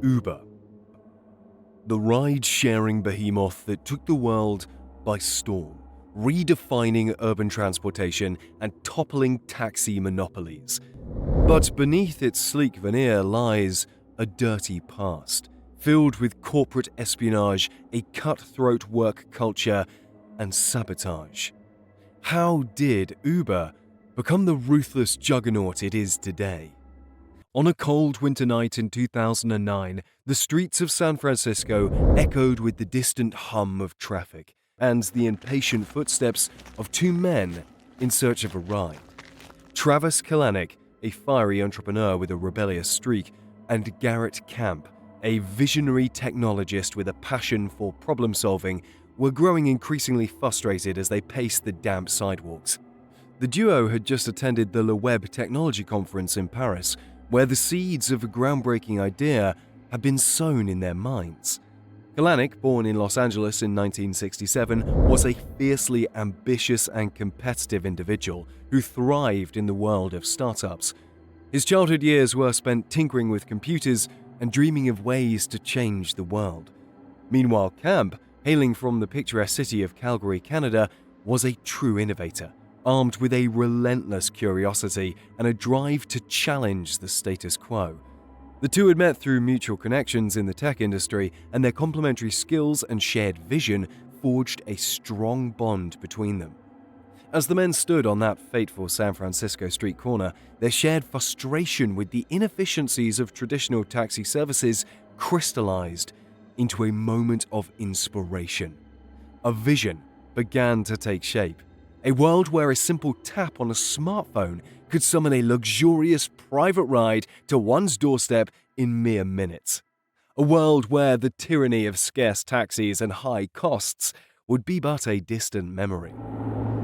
Uber, the ride-sharing behemoth that took the world by storm, redefining urban transportation and toppling taxi monopolies. But beneath its sleek veneer lies a dirty past, filled with corporate espionage, a cutthroat work culture, and sabotage. How did Uber become the ruthless juggernaut it is today? On a cold winter night in 2009, the streets of San Francisco echoed with the distant hum of traffic and the impatient footsteps of two men in search of a ride. Travis Kalanick, a fiery entrepreneur with a rebellious streak, and Garrett Camp, a visionary technologist with a passion for problem-solving, were growing increasingly frustrated as they paced the damp sidewalks. The duo had just attended the Le Web Technology Conference in Paris, where the seeds of a groundbreaking idea had been sown in their minds. Kalanick, born in Los Angeles in 1967, was a fiercely ambitious and competitive individual who thrived in the world of startups. His childhood years were spent tinkering with computers and dreaming of ways to change the world. Meanwhile, Camp, hailing from the picturesque city of Calgary, Canada, was a true innovator, armed with a relentless curiosity and a drive to challenge the status quo. The two had met through mutual connections in the tech industry, and their complementary skills and shared vision forged a strong bond between them. As the men stood on that fateful San Francisco street corner, their shared frustration with the inefficiencies of traditional taxi services crystallized into a moment of inspiration. A vision began to take shape. A world where a simple tap on a smartphone could summon a luxurious private ride to one's doorstep in mere minutes. A world where the tyranny of scarce taxis and high costs would be but a distant memory.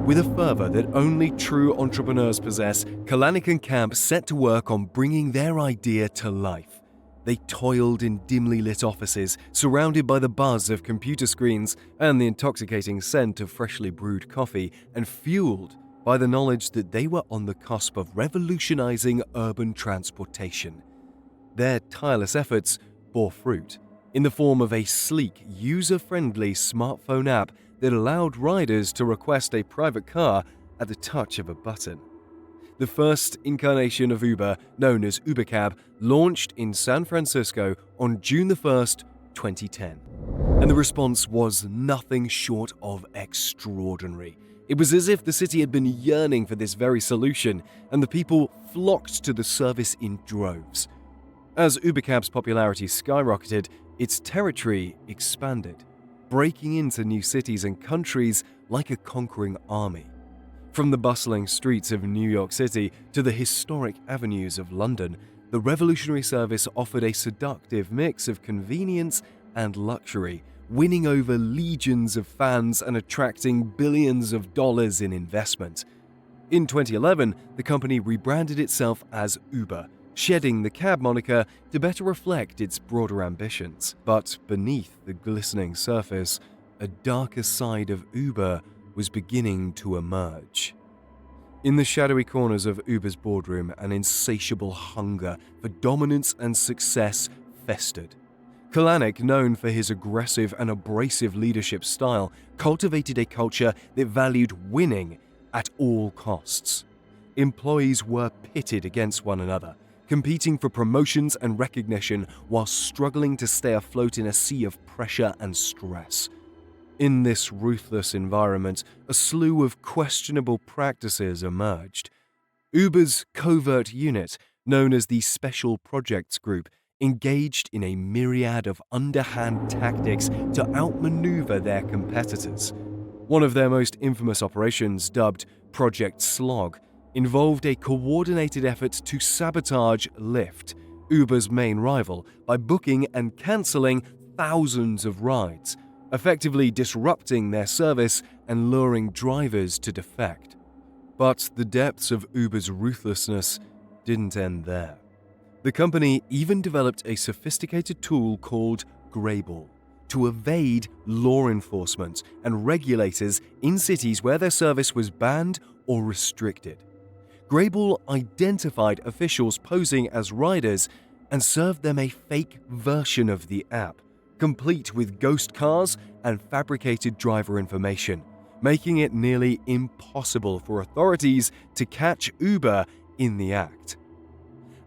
With a fervor that only true entrepreneurs possess, Kalanick and Camp set to work on bringing their idea to life. They toiled in dimly lit offices, surrounded by the buzz of computer screens and the intoxicating scent of freshly brewed coffee, and fueled by the knowledge that they were on the cusp of revolutionizing urban transportation. Their tireless efforts bore fruit in the form of a sleek, user-friendly smartphone app that allowed riders to request a private car at the touch of a button. The first incarnation of Uber, known as UberCab, launched in San Francisco on June 1st, 2010. And the response was nothing short of extraordinary. It was as if the city had been yearning for this very solution, and the people flocked to the service in droves. As UberCab's popularity skyrocketed, its territory expanded, breaking into new cities and countries like a conquering army. From the bustling streets of New York City to the historic avenues of London, the revolutionary service offered a seductive mix of convenience and luxury, winning over legions of fans and attracting billions of dollars in investment. In 2011, the company rebranded itself as Uber, shedding the cab moniker to better reflect its broader ambitions. But beneath the glistening surface, a darker side of Uber was beginning to emerge. In the shadowy corners of Uber's boardroom, an insatiable hunger for dominance and success festered. Kalanick, known for his aggressive and abrasive leadership style, cultivated a culture that valued winning at all costs. Employees were pitted against one another, competing for promotions and recognition while struggling to stay afloat in a sea of pressure and stress. In this ruthless environment, a slew of questionable practices emerged. Uber's covert unit, known as the Special Projects Group, engaged in a myriad of underhand tactics to outmaneuver their competitors. One of their most infamous operations, dubbed Project Slog, involved a coordinated effort to sabotage Lyft, Uber's main rival, by booking and cancelling thousands of rides, effectively disrupting their service and luring drivers to defect. But the depths of Uber's ruthlessness didn't end there. The company even developed a sophisticated tool called Grayball to evade law enforcement and regulators in cities where their service was banned or restricted. Grayball identified officials posing as riders and served them a fake version of the app, complete with ghost cars and fabricated driver information, making it nearly impossible for authorities to catch Uber in the act.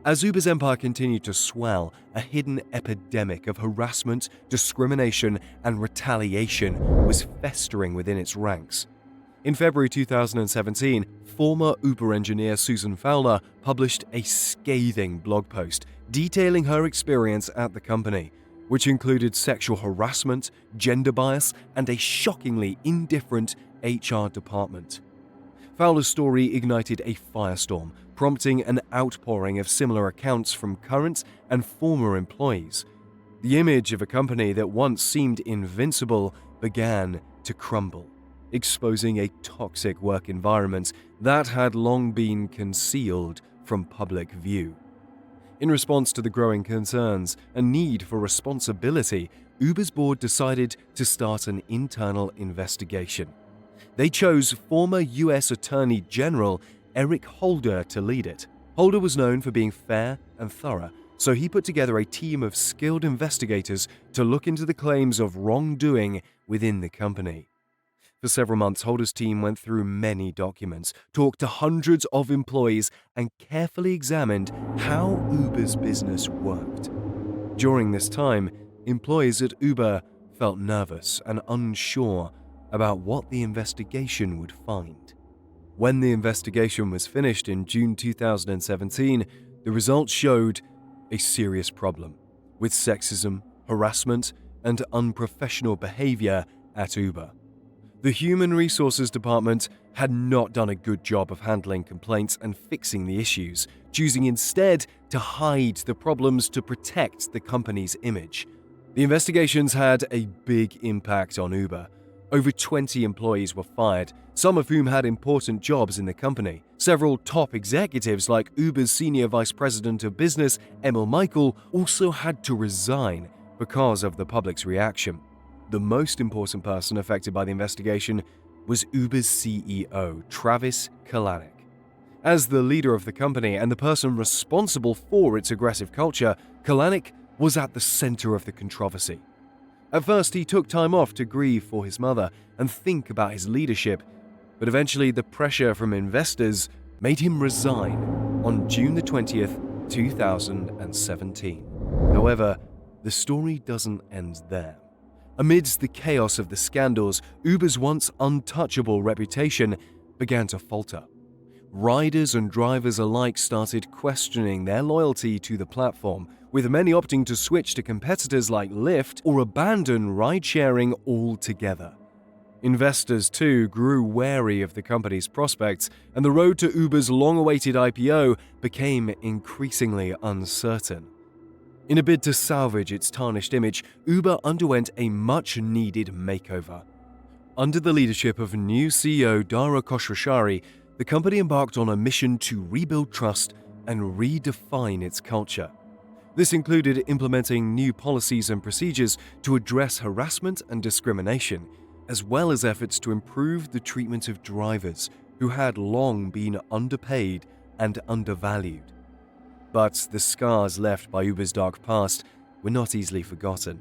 As Uber's empire continued to swell, a hidden epidemic of harassment, discrimination, and retaliation was festering within its ranks. In February 2017, former Uber engineer Susan Fowler published a scathing blog post detailing her experience at the company, which included sexual harassment, gender bias, and a shockingly indifferent HR department. Fowler's story ignited a firestorm, prompting an outpouring of similar accounts from current and former employees. The image of a company that once seemed invincible began to crumble, exposing a toxic work environment that had long been concealed from public view. In response to the growing concerns and need for responsibility, Uber's board decided to start an internal investigation. They chose former U.S. Attorney General Eric Holder to lead it. Holder was known for being fair and thorough, so he put together a team of skilled investigators to look into the claims of wrongdoing within the company. For several months, Holder's team went through many documents, talked to hundreds of employees, and carefully examined how Uber's business worked. During this time, employees at Uber felt nervous and unsure about what the investigation would find. When the investigation was finished in June 2017, the results showed a serious problem with sexism, harassment, and unprofessional behavior at Uber. The Human Resources Department had not done a good job of handling complaints and fixing the issues, choosing instead to hide the problems to protect the company's image. The investigations had a big impact on Uber. Over 20 employees were fired, some of whom had important jobs in the company. Several top executives, like Uber's Senior Vice President of Business, Emil Michael, also had to resign because of the public's reaction. The most important person affected by the investigation was Uber's CEO, Travis Kalanick. As the leader of the company and the person responsible for its aggressive culture, Kalanick was at the center of the controversy. At first, he took time off to grieve for his mother and think about his leadership, but eventually the pressure from investors made him resign on June 20th, 2017. However, the story doesn't end there. Amidst the chaos of the scandals, Uber's once untouchable reputation began to falter. Riders and drivers alike started questioning their loyalty to the platform, with many opting to switch to competitors like Lyft or abandon ride-sharing altogether. Investors, too, grew wary of the company's prospects, and the road to Uber's long-awaited IPO became increasingly uncertain. In a bid to salvage its tarnished image, Uber underwent a much-needed makeover. Under the leadership of new CEO Dara Khosrowshahi, the company embarked on a mission to rebuild trust and redefine its culture. This included implementing new policies and procedures to address harassment and discrimination, as well as efforts to improve the treatment of drivers who had long been underpaid and undervalued. But the scars left by Uber's dark past were not easily forgotten.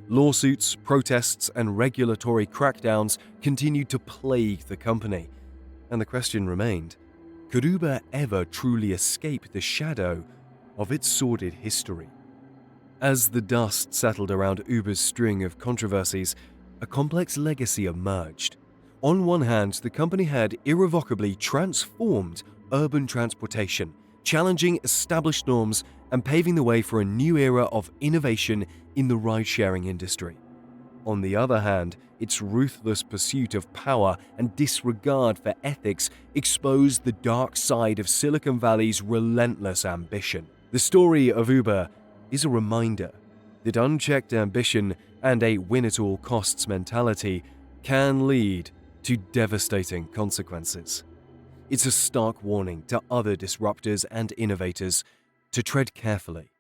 Lawsuits, protests, and regulatory crackdowns continued to plague the company, and the question remained, could Uber ever truly escape the shadow of its sordid history? As the dust settled around Uber's string of controversies, a complex legacy emerged. On one hand, the company had irrevocably transformed urban transportation, challenging established norms and paving the way for a new era of innovation in the ride-sharing industry. On the other hand, its ruthless pursuit of power and disregard for ethics exposed the dark side of Silicon Valley's relentless ambition. The story of Uber is a reminder that unchecked ambition and a win-at-all-costs mentality can lead to devastating consequences. It's a stark warning to other disruptors and innovators to tread carefully,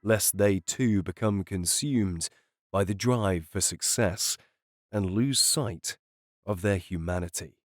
lest they too become consumed by the drive for success and lose sight of their humanity.